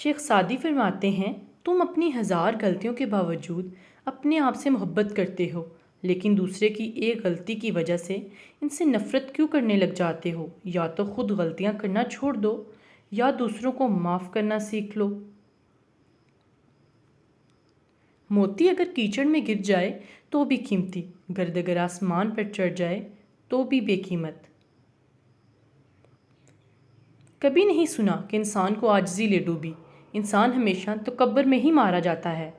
شیخ Saadi فرماتے ہیں، تم اپنی ہزار غلطیوں کے باوجود اپنے آپ سے محبت کرتے ہو، لیکن دوسرے کی ایک غلطی کی وجہ سے ان سے نفرت کیوں کرنے لگ جاتے ہو؟ یا تو خود غلطیاں کرنا چھوڑ دو یا دوسروں کو معاف کرنا سیکھ لو۔ موتی اگر کیچڑ میں گر جائے تو بھی قیمتی، گرد اگر آسمان پر چڑھ جائے تو بھی بے قیمت۔ کبھی نہیں سنا کہ انسان کو عاجزی لے ڈوبی، انسان ہمیشہ تکبر میں ہی مارا جاتا ہے۔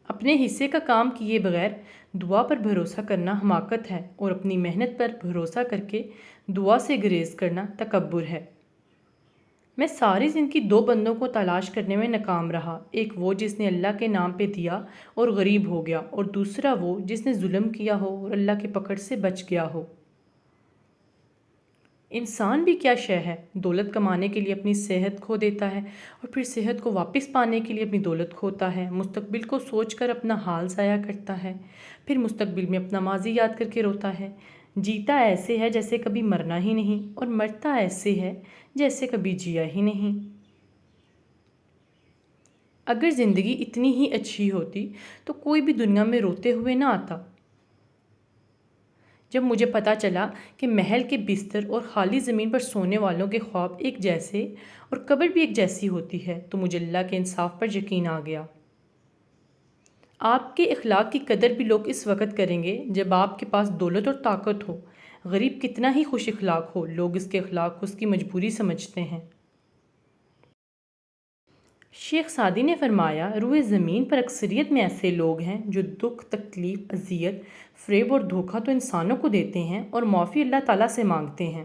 اپنے حصے کا کام کیے بغیر دعا پر بھروسہ کرنا حماقت ہے، اور اپنی محنت پر بھروسہ کر کے دعا سے گریز کرنا تکبر ہے۔ میں ساری زندگی دو بندوں کو تلاش کرنے میں ناکام رہا، ایک وہ جس نے اللہ کے نام پہ دیا اور غریب ہو گیا، اور دوسرا وہ جس نے ظلم کیا ہو اور اللہ کی پکڑ سے بچ گیا ہو۔ انسان بھی کیا شے ہے، دولت کمانے کے لیے اپنی صحت کھو دیتا ہے اور پھر صحت کو واپس پانے کے لیے اپنی دولت کھوتا ہے، مستقبل کو سوچ کر اپنا حال ضائع کرتا ہے، پھر مستقبل میں اپنا ماضی یاد کر کے روتا ہے۔ جیتا ایسے ہے جیسے کبھی مرنا ہی نہیں، اور مرتا ایسے ہے جیسے کبھی جیا ہی نہیں۔ اگر زندگی اتنی ہی اچھی ہوتی تو کوئی بھی دنیا میں روتے ہوئے نہ آتا۔ جب مجھے پتا چلا کہ محل کے بستر اور خالی زمین پر سونے والوں کے خواب ایک جیسے اور قبر بھی ایک جیسی ہوتی ہے، تو مجھے اللہ کے انصاف پر یقین آ گیا۔ آپ کے اخلاق کی قدر بھی لوگ اس وقت کریں گے جب آپ کے پاس دولت اور طاقت ہو۔ غریب کتنا ہی خوش اخلاق ہو، لوگ اس کے اخلاق کو اس کی مجبوری سمجھتے ہیں۔ شیخ سعدی نے فرمایا، روئے زمین پر اکثریت میں ایسے لوگ ہیں جو دکھ، تکلیف، اذیت، فریب اور دھوکہ تو انسانوں کو دیتے ہیں اور معافی اللہ تعالیٰ سے مانگتے ہیں۔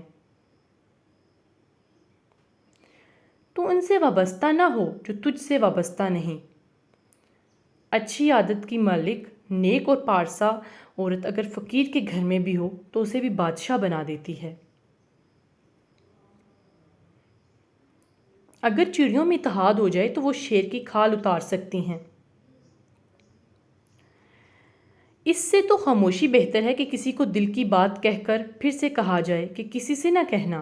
تو ان سے وابستہ نہ ہو جو تجھ سے وابستہ نہیں۔ اچھی عادت کی مالک، نیک اور پارسا عورت اگر فقیر کے گھر میں بھی ہو تو اسے بھی بادشاہ بنا دیتی ہے۔ اگر چڑیوں میں اتحاد ہو جائے تو وہ شیر کی کھال اتار سکتی ہیں۔ اس سے تو خاموشی بہتر ہے کہ کسی کو دل کی بات کہہ کر پھر سے کہا جائے کہ کسی سے نہ کہنا۔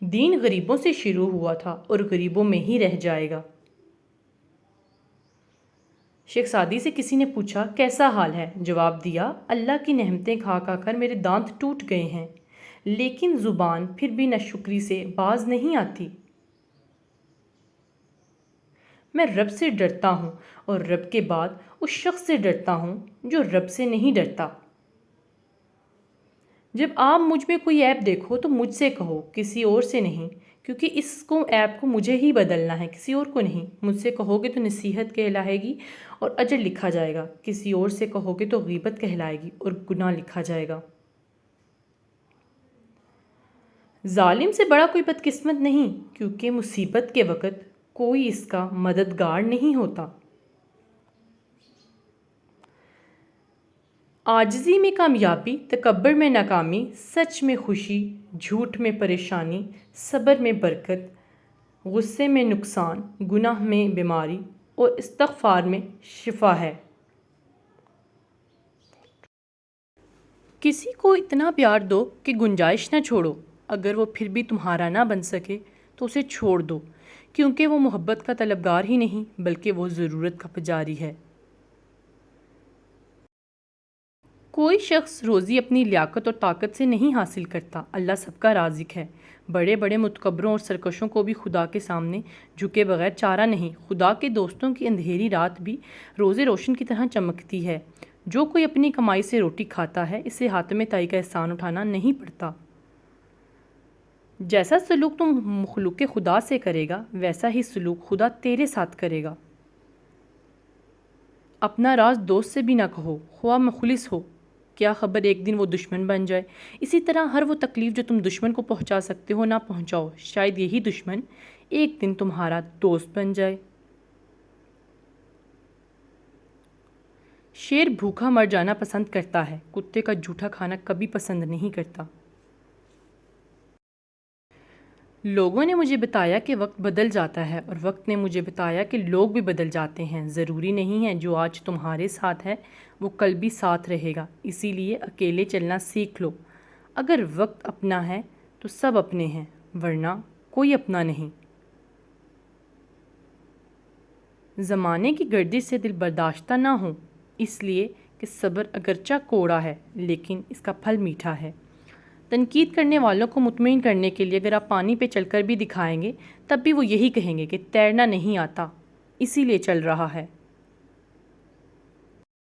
دین غریبوں سے شروع ہوا تھا اور غریبوں میں ہی رہ جائے گا۔ شیخ سعدی سے کسی نے پوچھا، کیسا حال ہے؟ جواب دیا، اللہ کی نعمتیں کھا کھا کر میرے دانت ٹوٹ گئے ہیں، لیکن زبان پھر بھی ناشکری سے باز نہیں آتی۔ میں رب سے ڈرتا ہوں اور رب کے بعد اس شخص سے ڈرتا ہوں جو رب سے نہیں ڈرتا۔ جب آپ مجھ میں کوئی عیب دیکھو تو مجھ سے کہو، کسی اور سے نہیں، کیونکہ اس عیب کو مجھے ہی بدلنا ہے، کسی اور کو نہیں۔ مجھ سے کہو گے تو نصیحت کہلائے گی اور اجر لکھا جائے گا، کسی اور سے کہو گے تو غیبت کہلائے گی اور گناہ لکھا جائے گا۔ ظالم سے بڑا کوئی بدقسمت نہیں، کیونکہ مصیبت کے وقت کوئی اس کا مددگار نہیں ہوتا۔ عاجزی میں کامیابی، تکبر میں ناکامی، سچ میں خوشی، جھوٹ میں پریشانی، صبر میں برکت، غصے میں نقصان، گناہ میں بیماری اور استغفار میں شفا ہے۔ کسی کو اتنا پیار دو کہ گنجائش نہ چھوڑو، اگر وہ پھر بھی تمہارا نہ بن سکے تو اسے چھوڑ دو، کیونکہ وہ محبت کا طلبگار ہی نہیں بلکہ وہ ضرورت کا پجاری ہے۔ کوئی شخص روزی اپنی لیاقت اور طاقت سے نہیں حاصل کرتا، اللہ سب کا رازق ہے۔ بڑے بڑے متکبروں اور سرکشوں کو بھی خدا کے سامنے جھکے بغیر چارہ نہیں۔ خدا کے دوستوں کی اندھیری رات بھی روز روشن کی طرح چمکتی ہے۔ جو کوئی اپنی کمائی سے روٹی کھاتا ہے، اسے حاتم طائی کا احسان اٹھانا نہیں پڑتا۔ جیسا سلوک تم مخلوق خدا سے کرے گا، ویسا ہی سلوک خدا تیرے ساتھ کرے گا۔ اپنا راز دوست سے بھی نہ کہو، خواہ مخلص ہو، کیا خبر ایک دن وہ دشمن بن جائے۔ اسی طرح ہر وہ تکلیف جو تم دشمن کو پہنچا سکتے ہو نہ پہنچاؤ، شاید یہی دشمن ایک دن تمہارا دوست بن جائے۔ شیر بھوکا مر جانا پسند کرتا ہے، کتے کا جھوٹا کھانا کبھی پسند نہیں کرتا۔ لوگوں نے مجھے بتایا کہ وقت بدل جاتا ہے، اور وقت نے مجھے بتایا کہ لوگ بھی بدل جاتے ہیں۔ ضروری نہیں ہے جو آج تمہارے ساتھ ہے وہ کل بھی ساتھ رہے گا، اسی لیے اکیلے چلنا سیکھ لو۔ اگر وقت اپنا ہے تو سب اپنے ہیں، ورنہ کوئی اپنا نہیں۔ زمانے کی گردش سے دل برداشتہ نہ ہو، اس لیے کہ صبر اگرچہ کوڑا ہے لیکن اس کا پھل میٹھا ہے۔ تنقید کرنے والوں کو مطمئن کرنے کے لیے اگر آپ پانی پہ چل کر بھی دکھائیں گے تب بھی وہ یہی کہیں گے کہ تیرنا نہیں آتا، اسی لیے چل رہا ہے۔